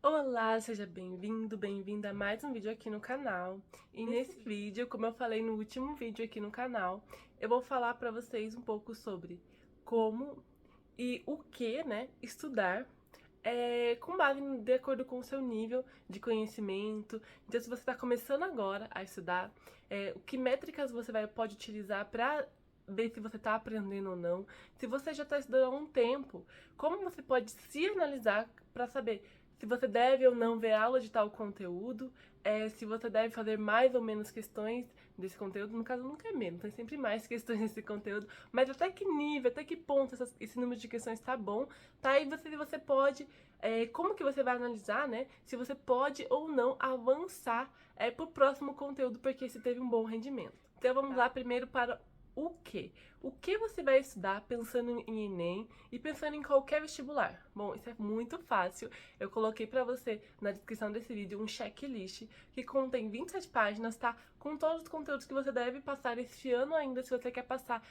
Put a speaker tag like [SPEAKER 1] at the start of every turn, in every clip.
[SPEAKER 1] Olá, seja bem-vindo, bem-vinda a mais um vídeo aqui no canal. E nesse vídeo, como eu falei no último vídeo aqui no canal, eu vou falar para vocês um pouco sobre como e o que, né, estudar com base de acordo com o seu nível de conhecimento. Então, se você está começando agora a estudar, o que métricas você pode utilizar para ver se você está aprendendo ou não. Se você já está estudando há um tempo, como você pode se analisar para saber se você deve ou não ver aula de tal conteúdo, se você deve fazer mais ou menos questões desse conteúdo. No caso, nunca é menos, tem sempre mais questões desse conteúdo, mas até que nível, até que ponto esse número de questões tá bom, tá? E você pode, como que você vai analisar, né, se você pode ou não avançar pro próximo conteúdo, porque esse teve um bom rendimento. Então vamos lá primeiro para o quê? O que você vai estudar pensando em Enem e pensando em qualquer vestibular? Bom, isso é muito fácil. Eu coloquei pra você na descrição desse vídeo um checklist que contém 27 páginas, tá? Com todos os conteúdos que você deve passar este ano ainda, se você quer passar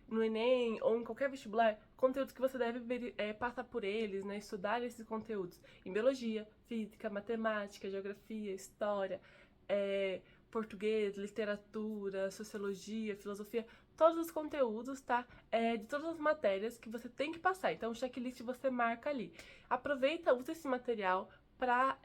[SPEAKER 1] no Enem ou em qualquer vestibular, conteúdos que você deve passar por eles, né? Estudar esses conteúdos em biologia, física, matemática, geografia, história, português, literatura, sociologia, filosofia, todos os conteúdos, tá? De todas as matérias que você tem que passar. Então, o checklist você marca ali. Aproveita, usa esse material para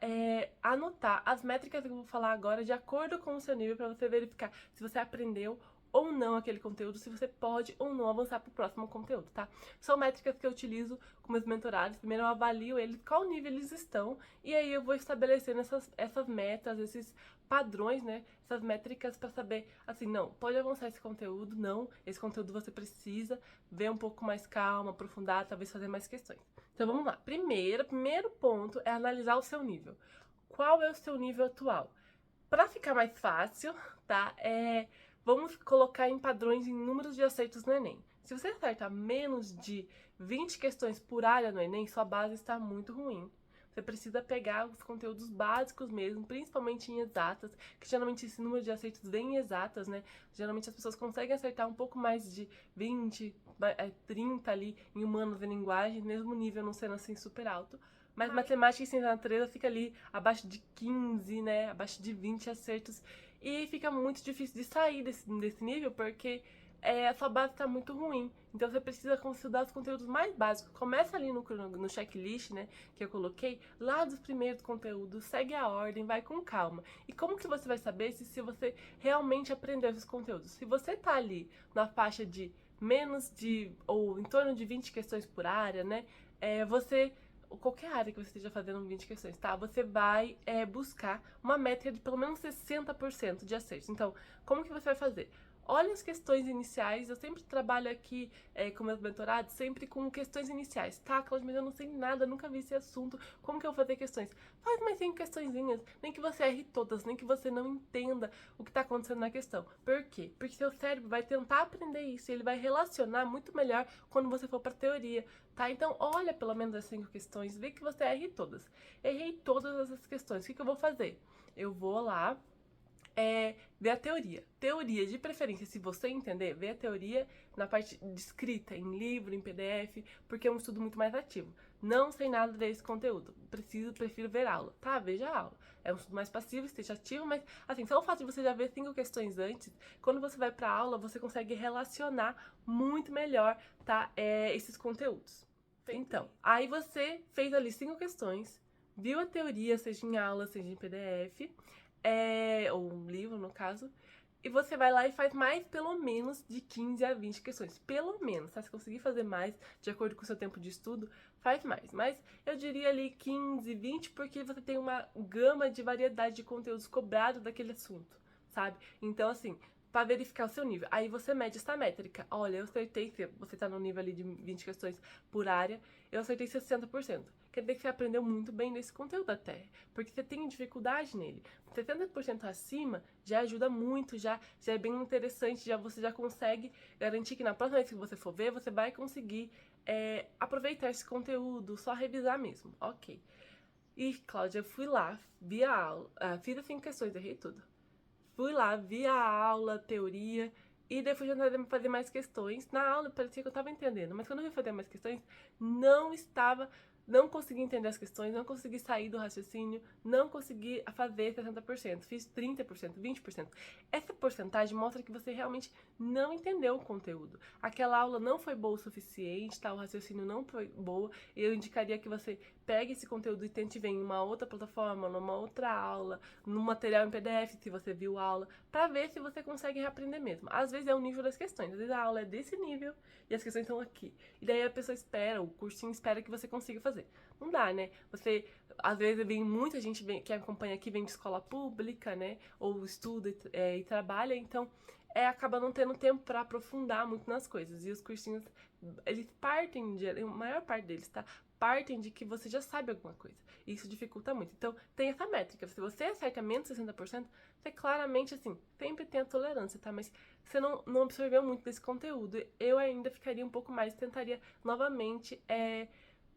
[SPEAKER 1] anotar as métricas que eu vou falar agora de acordo com o seu nível, para você verificar se você aprendeu ou não aquele conteúdo, se você pode ou não avançar para o próximo conteúdo, tá? São métricas que eu utilizo com meus mentorados. Primeiro eu avalio eles, qual nível eles estão, e aí eu vou estabelecendo essas metas, esses padrões, né? Essas métricas para saber, assim, não, pode avançar esse conteúdo, não, esse conteúdo você precisa ver um pouco mais calma, aprofundar, talvez fazer mais questões. Então vamos lá. Primeiro ponto é analisar o seu nível. Qual é o seu nível atual? Para ficar mais fácil, tá? Vamos colocar em padrões em números de aceitos no Enem. Se você acertar menos de 20 questões por área no Enem, sua base está muito ruim. Você precisa pegar os conteúdos básicos mesmo, principalmente em exatas, que geralmente esse número de aceitos vem em exatas, né? Geralmente as pessoas conseguem acertar um pouco mais de 20, 30 ali em humanos e linguagem, mesmo nível não sendo assim super alto. Mas matemática e ciência da natureza fica ali abaixo de 15, né? Abaixo de 20 acertos. E fica muito difícil de sair desse nível, porque a sua base está muito ruim. Então você precisa estudar os conteúdos mais básicos. Começa ali no checklist, né? Que eu coloquei, lá dos primeiros conteúdos, segue a ordem, vai com calma. E como que você vai saber se você realmente aprendeu esses conteúdos? Se você tá ali na faixa de menos de, ou em torno de 20 questões por área, né? Você qualquer área que você esteja fazendo 20 questões, tá? Você vai buscar uma métrica de pelo menos 60% de acertos. Então, como que você vai fazer? Olha as questões iniciais, eu sempre trabalho aqui com meus mentorados, sempre com questões iniciais. Tá, Cláudia, mas eu não sei nada, nunca vi esse assunto, como que eu vou fazer questões? Faz mais 5 questõezinhas, nem que você erre todas, nem que você não entenda o que está acontecendo na questão. Por quê? Porque seu cérebro vai tentar aprender isso, e ele vai relacionar muito melhor quando você for para teoria, tá? Então, olha pelo menos as 5 questões, vê que você erre todas. Errei todas essas questões, o que eu vou fazer? Eu vou lá ver a teoria. Teoria, de preferência, se você entender, ver a teoria na parte de escrita, em livro, em PDF, porque é um estudo muito mais ativo. Não sei nada desse conteúdo, prefiro ver aula. Tá, veja a aula. É um estudo mais passivo, esteja ativo, mas, assim, só o fato de você já ver 5 questões antes, quando você vai pra aula, você consegue relacionar muito melhor, tá, esses conteúdos. Então, aí você fez ali 5 questões, viu a teoria, seja em aula, seja em PDF, ou um livro no caso, e você vai lá e faz mais pelo menos de 15 a 20 questões. Pelo menos, tá? Se conseguir fazer mais, de acordo com o seu tempo de estudo, faz mais. Mas eu diria ali 15, 20, porque você tem uma gama de variedade de conteúdos cobrados daquele assunto, sabe? Então, assim, para verificar o seu nível. Aí você mede essa métrica. Olha, eu acertei, se você tá no nível ali de 20 questões por área, eu acertei 60%. Quer dizer que você aprendeu muito bem nesse conteúdo até, porque você tem dificuldade nele. 70% acima já ajuda muito, já é bem interessante, você já consegue garantir que na próxima vez que você for ver, você vai conseguir aproveitar esse conteúdo, só revisar mesmo. Ok. E, Cláudia, eu fui lá, vi a aula, fiz as 5 questões, errei tudo. Fui lá, vi a aula, teoria, e depois de fazer mais questões. Na aula parecia que eu estava entendendo, mas quando eu fui fazer mais questões, não estava não consegui entender as questões, não consegui sair do raciocínio, não consegui fazer 60%, fiz 30%, 20%. Essa porcentagem mostra que você realmente não entendeu o conteúdo. Aquela aula não foi boa o suficiente, tá? O raciocínio não foi boa. Eu indicaria que você pegue esse conteúdo e tente ver em uma outra plataforma, numa outra aula, no material em PDF, se você viu a aula, pra ver se você consegue reaprender mesmo. Às vezes é o nível das questões, às vezes a aula é desse nível e as questões estão aqui. E daí a pessoa espera, o cursinho espera que você consiga fazer. Não dá, né? Você, às vezes, vem muita gente que acompanha aqui, vem de escola pública, né? Ou estuda e trabalha, então acaba não tendo tempo para aprofundar muito nas coisas. E os cursinhos, eles partem, a maior parte deles, tá? Partem de que você já sabe alguma coisa. E isso dificulta muito. Então, tem essa métrica. Se você acerta menos de 60%, você claramente, assim, sempre tem a tolerância, tá? Mas você não absorveu muito desse conteúdo. Eu ainda ficaria um pouco mais, tentaria novamente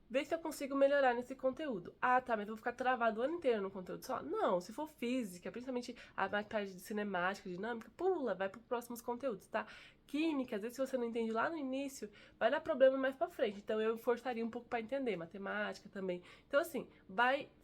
[SPEAKER 1] ver se eu consigo melhorar nesse conteúdo. Ah, tá, mas eu vou ficar travado o ano inteiro no conteúdo só? Não, se for física, principalmente a parte de cinemática, dinâmica, pula, vai para os próximos conteúdos, tá? Química, às vezes se você não entende lá no início, vai dar problema mais pra frente. Então eu forçaria um pouco para entender, matemática também. Então assim,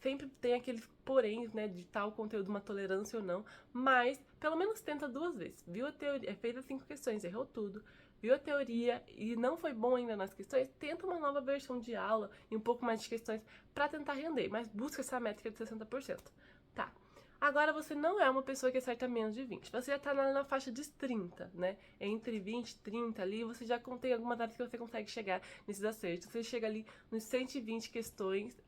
[SPEAKER 1] sempre tem aqueles poréns, né, de tal conteúdo, uma tolerância ou não, mas pelo menos tenta 2 vezes. Viu a teoria, fez as 5 questões, errou tudo, viu a teoria e não foi bom ainda nas questões, tenta uma nova versão de aula e um pouco mais de questões para tentar render, mas busca essa métrica de 60%. Tá. Agora você não é uma pessoa que acerta menos de 20. Você já tá na faixa dos 30, né? Entre 20 e 30 ali, você já tem algumas áreas que você consegue chegar nesses acertos. Você chega ali nos 120 questões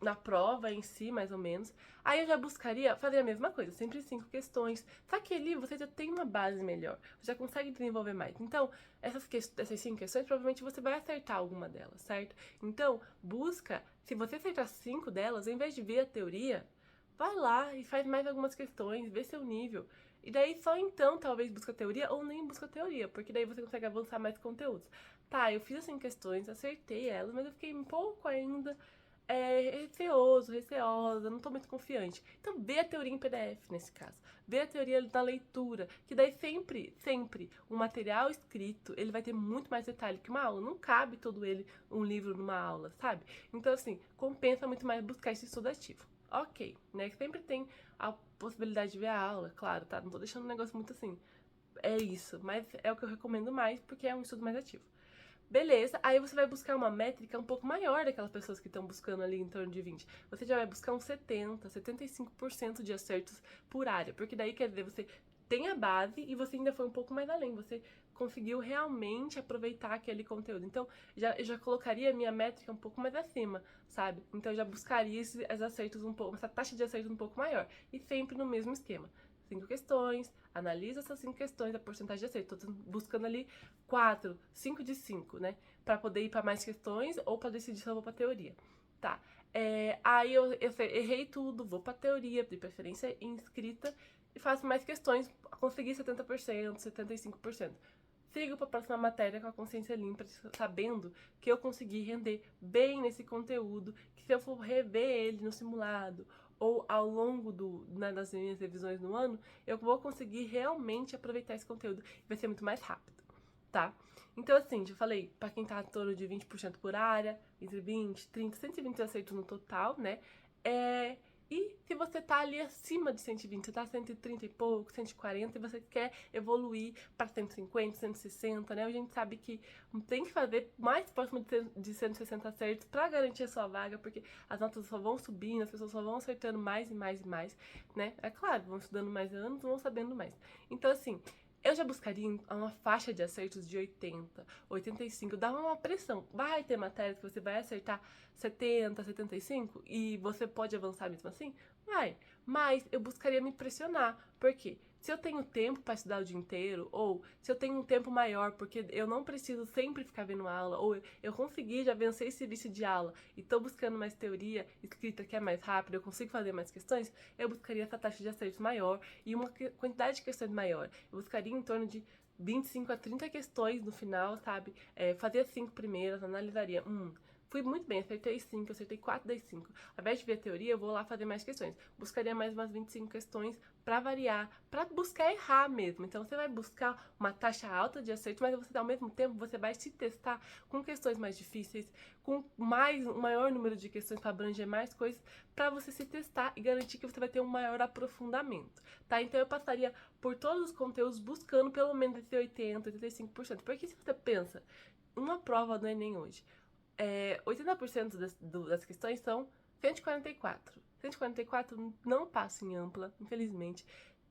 [SPEAKER 1] na prova em si, mais ou menos. Aí eu já buscaria fazer a mesma coisa, sempre 5 questões. Só que ali você já tem uma base melhor, você já consegue desenvolver mais. Então, essas 5 questões, provavelmente você vai acertar alguma delas, certo? Então, busca, se você acertar 5 delas, em vez de ver a teoria, vai lá e faz mais algumas questões, vê seu nível. E daí só então talvez busca teoria ou nem busca teoria, porque daí você consegue avançar mais conteúdos. Tá, eu fiz as 5 questões, acertei elas, mas eu fiquei um pouco ainda receosa, não tô muito confiante. Então vê a teoria em PDF nesse caso. Vê a teoria da leitura, que daí sempre um material escrito, ele vai ter muito mais detalhe que uma aula. Não cabe todo ele um livro numa aula, sabe? Então assim, compensa muito mais buscar esse estudo ativo. Ok, né? Sempre tem a possibilidade de ver a aula, claro, tá? Não tô deixando um negócio muito assim. É isso, mas é o que eu recomendo mais porque é um estudo mais ativo. Beleza, aí você vai buscar uma métrica um pouco maior daquelas pessoas que estão buscando ali em torno de 20. Você já vai buscar uns 75% de acertos por área, porque daí quer dizer, você tem a base e você ainda foi um pouco mais além, você conseguiu realmente aproveitar aquele conteúdo. Então, eu já colocaria a minha métrica um pouco mais acima, sabe? Então, eu já buscaria esses acertos essa taxa de acertos um pouco maior. E sempre no mesmo esquema. 5 questões, analisa essas 5 questões, a porcentagem de acerto. Tô buscando ali 4, 5 de 5, né? Pra poder ir pra mais questões ou pra decidir se eu vou pra teoria. Tá. Aí eu errei tudo, vou pra teoria, de preferência em escrita, e faço mais questões, consegui 70%, 75%. Sigo para a próxima matéria com a consciência limpa, sabendo que eu consegui render bem nesse conteúdo, que se eu for rever ele no simulado ou ao longo das minhas revisões no ano, eu vou conseguir realmente aproveitar esse conteúdo e vai ser muito mais rápido, tá? Então, assim, já falei, para quem tá em torno de 20% por área, entre 20, 30, 120 aceitos no total, né? E se você tá ali acima de 120, você tá 130 e pouco, 140, e você quer evoluir para 150, 160, né? A gente sabe que tem que fazer mais próximo de 160 acertos para garantir a sua vaga, porque as notas só vão subindo, as pessoas só vão acertando mais e mais e mais, né? É claro, vão estudando mais anos, vão sabendo mais. Então, assim, eu já buscaria uma faixa de acertos de 80, 85, dá uma pressão. Vai ter matérias que você vai acertar 70, 75 e você pode avançar mesmo assim? Vai. Mas eu buscaria me pressionar. Por quê? Se eu tenho tempo para estudar o dia inteiro, ou se eu tenho um tempo maior, porque eu não preciso sempre ficar vendo aula, ou eu consegui já vencer esse vício de aula e tô buscando mais teoria escrita que é mais rápida, eu consigo fazer mais questões, eu buscaria essa taxa de acertos maior e uma quantidade de questões maior. Eu buscaria em torno de 25 a 30 questões no final, sabe? Fazer as 5 primeiras, analisaria, fui muito bem, acertei 5, acertei 4 das 5. Ao invés de ver a teoria, eu vou lá fazer mais questões. Buscaria mais umas 25 questões pra variar, pra buscar errar mesmo. Então você vai buscar uma taxa alta de acerto, mas você, ao mesmo tempo você vai se testar com questões mais difíceis, com um maior número de questões para abranger mais coisas, para você se testar e garantir que você vai ter um maior aprofundamento, tá? Então eu passaria por todos os conteúdos buscando pelo menos esse 80, 85%. Porque se você pensa, uma prova do Enem hoje, 80% das questões são 144. 144 não passa em ampla, infelizmente.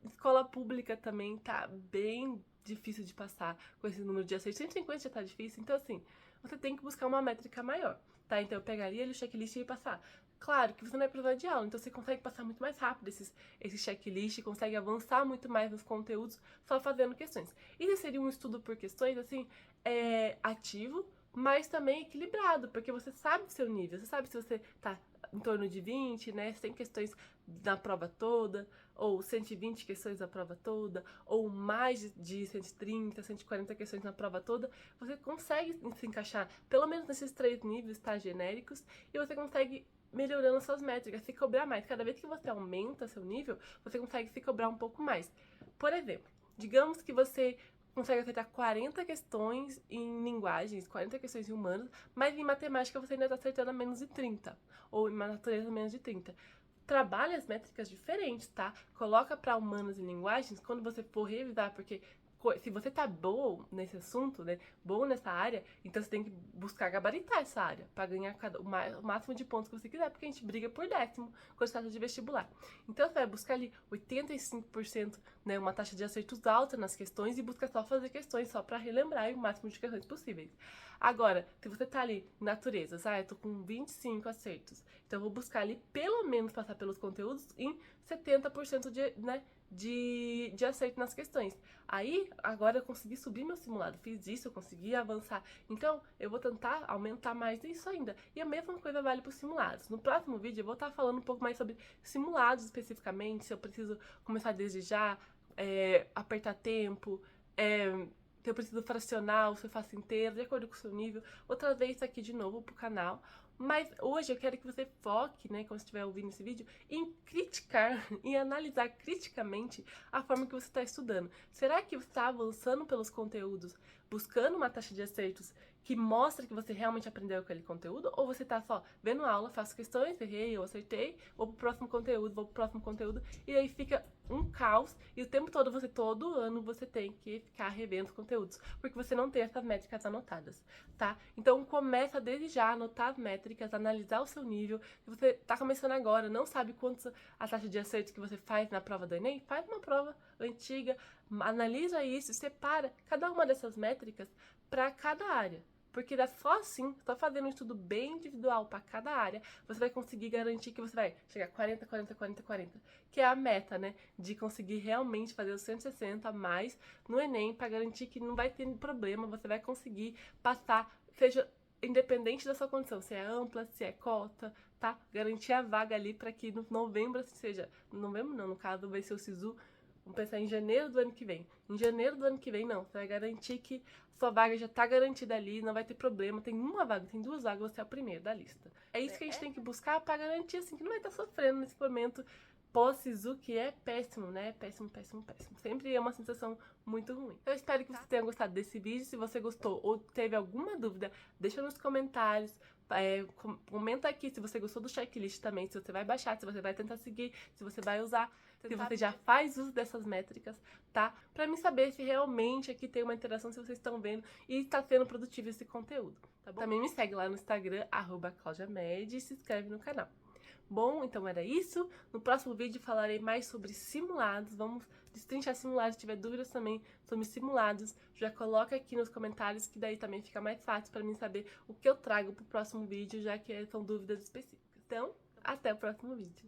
[SPEAKER 1] Escola pública também tá bem difícil de passar com esse número de acertos. 150 já tá difícil, então assim, você tem que buscar uma métrica maior, tá? Então eu pegaria ali o checklist e ia passar. Claro que você não é prova de aula, então você consegue passar muito mais rápido esse checklist, consegue avançar muito mais nos conteúdos só fazendo questões. Isso seria um estudo por questões, assim, ativo, mas também equilibrado, porque você sabe o seu nível, você sabe se você tá em torno de 20, né, 100 questões na prova toda, ou 120 questões na prova toda, ou mais de 130, 140 questões na prova toda, você consegue se encaixar pelo menos nesses 3 níveis, tá, genéricos, e você consegue melhorando suas métricas, se cobrar mais. Cada vez que você aumenta seu nível, você consegue se cobrar um pouco mais. Por exemplo, digamos que você consegue acertar 40 questões em linguagens, 40 questões em humanos, mas em matemática você ainda está acertando a menos de 30, ou em natureza menos de 30. Trabalhe as métricas diferentes, tá? Coloca para humanas e linguagens quando você for revisar, porque se você tá bom nesse assunto, né, bom nessa área, então você tem que buscar gabaritar essa área para ganhar o máximo de pontos que você quiser, porque a gente briga por décimo quando se trata de vestibular. Então você vai buscar ali 85%, né, uma taxa de acertos alta nas questões e busca só fazer questões só para relembrar o máximo de questões possíveis. Agora, se você tá ali em naturezas, eu tô com 25 acertos, então eu vou buscar ali pelo menos passar pelos conteúdos em 70% de acerto nas questões. Aí, agora eu consegui subir meu simulado, fiz isso, eu consegui avançar. Então, eu vou tentar aumentar mais isso ainda. E a mesma coisa vale para os simulados. No próximo vídeo eu vou estar falando um pouco mais sobre simulados especificamente, se eu preciso começar desde já, apertar tempo, se eu preciso fracionar ou se eu faço inteiro, de acordo com o seu nível. Vou trazer isso aqui de novo pro canal. Mas hoje eu quero que você foque, né, quando você estiver ouvindo esse vídeo, em criticar e analisar criticamente a forma que você está estudando. Será que você está avançando pelos conteúdos, buscando uma taxa de acertos que mostra que você realmente aprendeu aquele conteúdo? Ou você está só vendo a aula, faço questões, errei, eu acertei, vou pro próximo conteúdo, e aí fica um caos, e o tempo todo todo ano você tem que ficar revendo os conteúdos, porque você não tem essas métricas anotadas, tá? Então começa desde já a anotar as métricas, analisar o seu nível. Se você tá começando agora, não sabe quanto a taxa de acerto que você faz na prova do Enem, faz uma prova antiga, analisa isso, separa cada uma dessas métricas para cada área. Porque só assim, só fazendo um estudo bem individual para cada área, você vai conseguir garantir que você vai chegar a 40, 40, 40, 40, que é a meta, né? De conseguir realmente fazer os 160 a mais no Enem, para garantir que não vai ter problema, você vai conseguir passar, seja independente da sua condição, se é ampla, se é cota, tá? Garantir a vaga ali para que no novembro, seja, novembro não, no caso vai ser o SISU. Vamos pensar em janeiro do ano que vem. Em janeiro do ano que vem, não. Você vai garantir que sua vaga já tá garantida ali, não vai ter problema. Tem uma vaga, tem 2 vagas, você é o primeiro da lista. É isso que a gente tem que buscar pra garantir, assim, que não vai estar sofrendo nesse momento pós-SISU, que é péssimo, né? Péssimo, péssimo, péssimo. Sempre é uma sensação muito ruim. Eu espero que você tenha gostado desse vídeo. Se você gostou ou teve alguma dúvida, deixa nos comentários. Comenta aqui se você gostou do checklist também, se você vai baixar, se você vai tentar seguir, se você vai usar, se você já faz uso dessas métricas, tá? Pra mim saber se realmente aqui tem uma interação, se vocês estão vendo e está sendo produtivo esse conteúdo, tá bom? Também me segue lá no Instagram, @claudiamed, e se inscreve no canal. Bom, então era isso. No próximo vídeo falarei mais sobre simulados. Vamos destrinchar simulados. Se tiver dúvidas também sobre simulados, já coloca aqui nos comentários, que daí também fica mais fácil para mim saber o que eu trago pro próximo vídeo, já que são dúvidas específicas. Então, até o próximo vídeo.